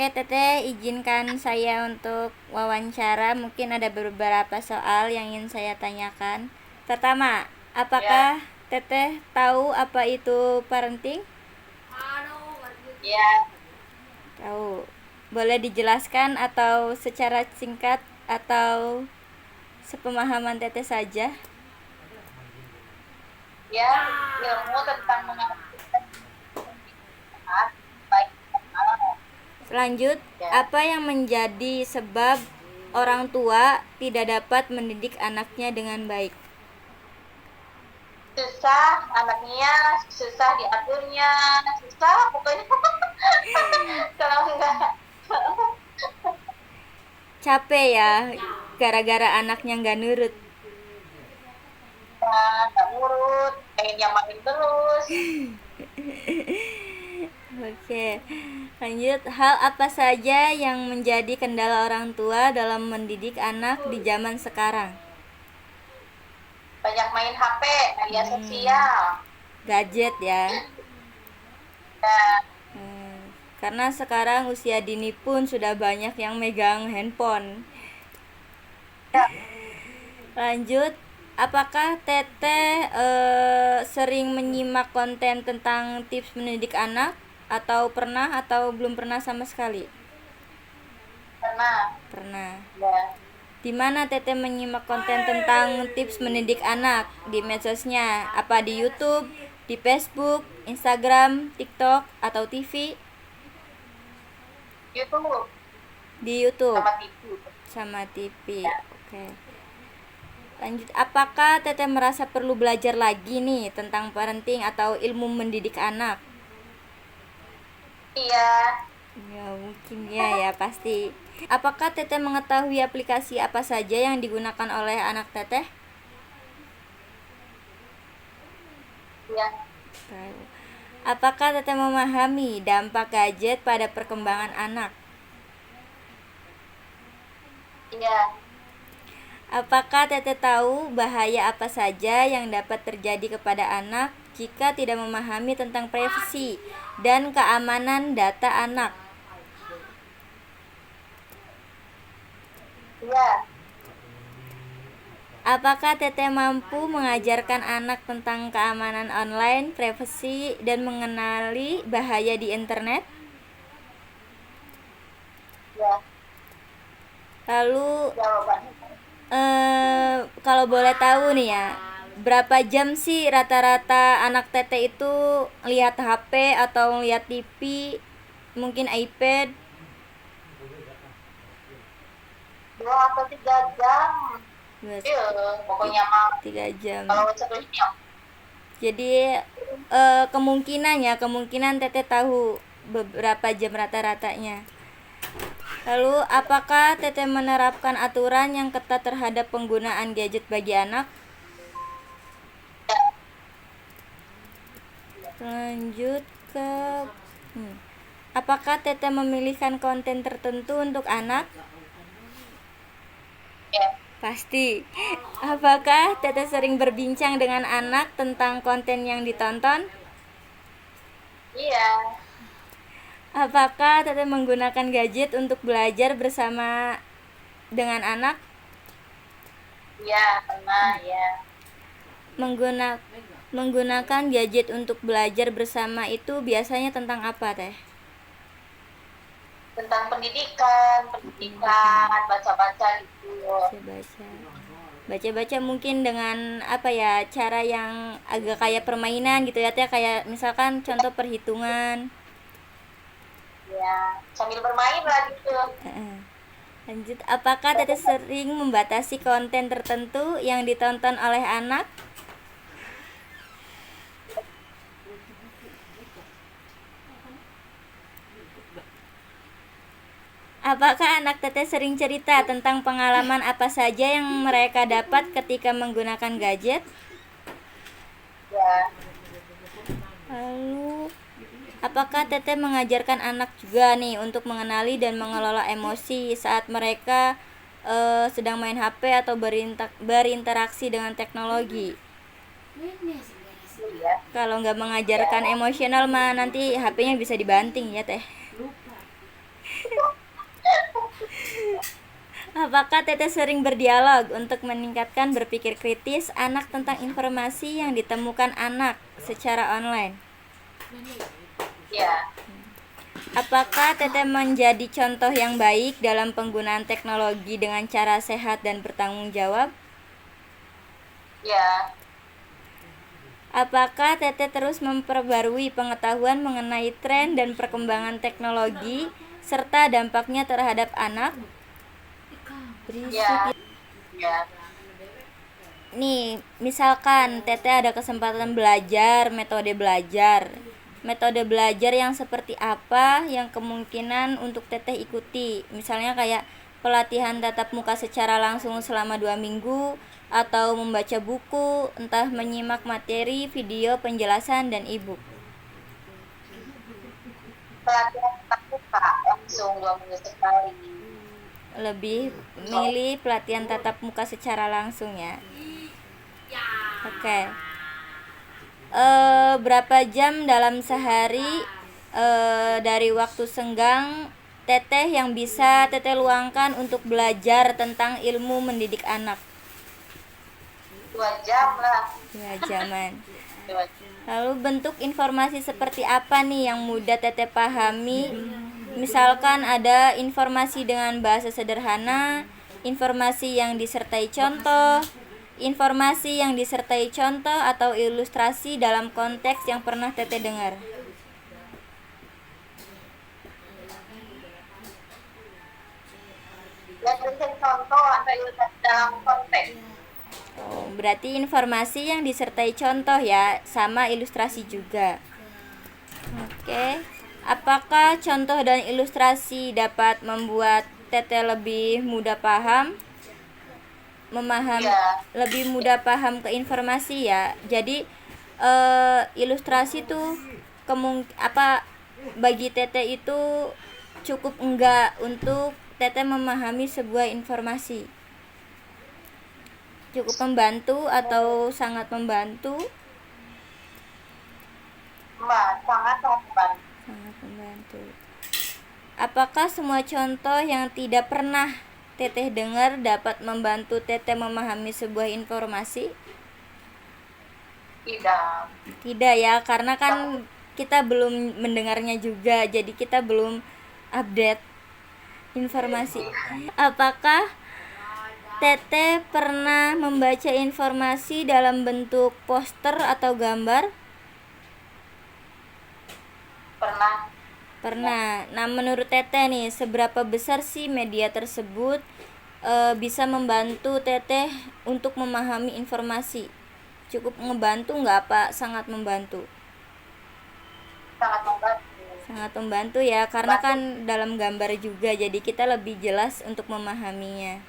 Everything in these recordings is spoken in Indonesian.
Oke, Teteh, izinkan saya untuk wawancara. Mungkin ada beberapa soal yang ingin saya tanyakan. Pertama, apakah Ya, Teteh tahu apa itu parenting? ya, Tahu. Boleh dijelaskan atau secara singkat atau sepemahaman Teteh saja? ya, ilmu tentang mengasuh anak baik dan malam. Lanjut, Ya, apa yang menjadi sebab orang tua tidak dapat mendidik anaknya dengan baik? susah anaknya, susah diaturnya, susah pokoknya. Kalau enggak, Capek ya, gara-gara anaknya nggak nurut. nggak nurut, pengennya main terus. Oke, lanjut. Hal apa saja yang menjadi kendala orang tua dalam mendidik anak di zaman sekarang? Banyak main HP, media Hmm, sosial. gadget ya. Ya, Hmm, karena sekarang usia dini pun sudah banyak yang megang handphone. ya, Lanjut, apakah Teteh sering menyimak konten tentang tips mendidik anak atau pernah atau belum pernah sama sekali? karena Pernah. ya, Di mana Teteh menyimak konten tentang tips mendidik anak di medsosnya? Apa di YouTube, di Facebook, Instagram, TikTok, atau TV? YouTube Di YouTube sama TV. sama TV. Ya, Oke. Lanjut, apakah Teteh merasa perlu belajar lagi nih tentang parenting atau ilmu mendidik anak? iya, Ya mungkin ya pasti. Apakah Teteh mengetahui aplikasi apa saja yang digunakan oleh anak Teteh? iya, Tahu. Apakah Teteh memahami dampak gadget pada perkembangan anak? iya. Apakah Teteh tahu bahaya apa saja yang dapat terjadi kepada anak jika tidak memahami tentang privasi dan keamanan data anak? Iya, Apakah Teteh mampu mengajarkan anak tentang keamanan online, privasi, dan mengenali bahaya di internet? ya, Lalu, jawabannya. kalau boleh tahu nih ya, berapa jam sih rata-rata anak Teteh itu lihat HP atau lihat TV, mungkin iPad? 2 atau 3 jam. Dua, Iya, pokoknya mah 3 jam. kalau sebelumnya Jadi kemungkinan Teteh tahu beberapa jam rata-ratanya. Lalu, apakah Teteh menerapkan aturan yang ketat terhadap penggunaan gadget bagi anak? Lanjut ke apakah Teteh memilihkan konten tertentu untuk anak? ya, Pasti. Apakah Teteh sering berbincang dengan anak tentang konten yang ditonton? iya, Apakah Teteh menggunakan gadget untuk belajar bersama dengan anak? iya, pernah ya. Mengguna, Menggunakan gadget untuk belajar bersama itu biasanya tentang apa, Teh? Tentang pendidikan, Pendidikan, pendidikan, baca-baca gitu. baca-baca. Baca-baca mungkin dengan apa ya, cara yang agak kayak permainan gitu ya, Teh, kayak misalkan contoh perhitungan. Ya, sambil bermain lah gitu. Heeh. Lanjut, apakah Teteh sering membatasi konten tertentu yang ditonton oleh anak? Apakah anak Teteh sering cerita tentang pengalaman apa saja yang mereka dapat ketika menggunakan gadget? Ya, Lalu, apakah Teteh mengajarkan anak juga nih untuk mengenali dan mengelola emosi saat mereka sedang main HP atau berinteraksi dengan teknologi? iya, Kalau nggak ya, mengajarkan emosional mah nanti HP-nya bisa dibanting ya Teh. Apakah Teteh sering berdialog untuk meningkatkan berpikir kritis anak tentang informasi yang ditemukan anak secara online? Ya, Apakah Teteh menjadi contoh yang baik dalam penggunaan teknologi dengan cara sehat dan bertanggung jawab? ya, Apakah Teteh terus memperbarui pengetahuan mengenai tren dan perkembangan teknologi serta dampaknya terhadap anak? ya, ya, Nih, misalkan Teteh ada kesempatan belajar metode belajar. Metode belajar yang seperti apa yang kemungkinan untuk Teteh ikuti? Misalnya kayak pelatihan tatap muka secara langsung selama 2 minggu atau membaca buku, entah menyimak materi, video, penjelasan, dan e-book. pelatihan tatap muka langsung 2 minggu sekali. Lebih milih pelatihan tatap muka secara langsung ya. Oke. Berapa jam dalam sehari dari waktu senggang Teteh yang bisa Teteh luangkan untuk belajar tentang ilmu mendidik anak? 2 jam lah. Ya, zaman. 2 jam. Lalu bentuk informasi seperti apa nih yang mudah Teteh pahami? Misalkan ada informasi dengan bahasa sederhana, informasi yang disertai contoh, atau ilustrasi dalam konteks yang pernah Teteh dengar. Ya, berikan contoh atau ilustrasi dalam konteks. Oh, berarti informasi yang disertai contoh ya, sama ilustrasi juga. Oke. Apakah contoh dan ilustrasi dapat membuat Teteh lebih mudah paham? Ya, Lebih mudah paham ke informasi ya. Jadi ilustrasi tuh bagi Teteh itu cukup enggak untuk Teteh memahami sebuah informasi? Cukup membantu atau sangat membantu? sangat membantu. Sangat membantu. Apakah semua contoh yang tidak pernah Teteh dengar dapat membantu Teteh memahami sebuah informasi? Tidak. Tidak ya, karena kan kita belum mendengarnya juga, jadi kita belum update informasi. Apakah Teteh pernah membaca informasi dalam bentuk poster atau gambar? Pernah. Pernah. Nah, menurut Teteh nih, seberapa besar sih media tersebut bisa membantu Teteh untuk memahami informasi? Cukup ngebantu nggak, apa sangat membantu? Sangat membantu. Sangat membantu ya, karena kan dalam gambar juga, jadi kita lebih jelas untuk memahaminya.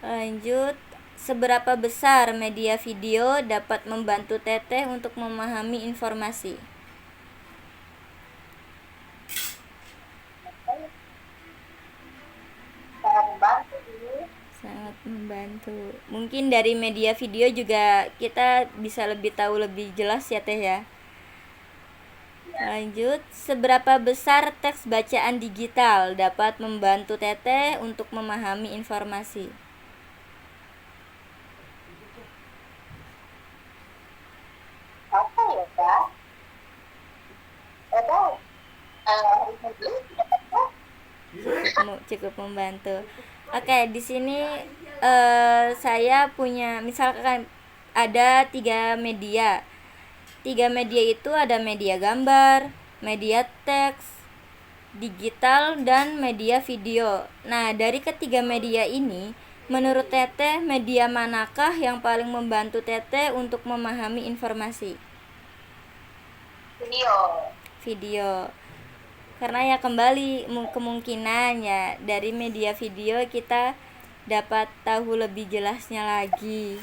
Lanjut, seberapa besar media video dapat membantu Teteh untuk memahami informasi? Sangat membantu ini. Sangat membantu. Mungkin dari media video juga kita bisa lebih tahu lebih jelas ya Teh ya. Lanjut, seberapa besar teks bacaan digital dapat membantu Teteh untuk memahami informasi? Apa ya, Kak? Ada Cukup membantu. Oke, di sini saya punya, misalkan ada 3 media. 3 media itu ada media gambar, media teks, digital, dan media video. Nah, dari ketiga media ini, menurut Teteh media manakah yang paling membantu Teteh untuk memahami informasi? video. Video. Karena ya kembali kemungkinan ya dari media video kita dapat tahu lebih jelasnya lagi.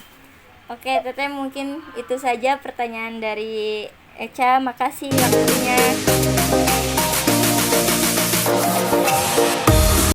Oke, Teteh mungkin itu saja pertanyaan dari Echa. Makasih waktunya.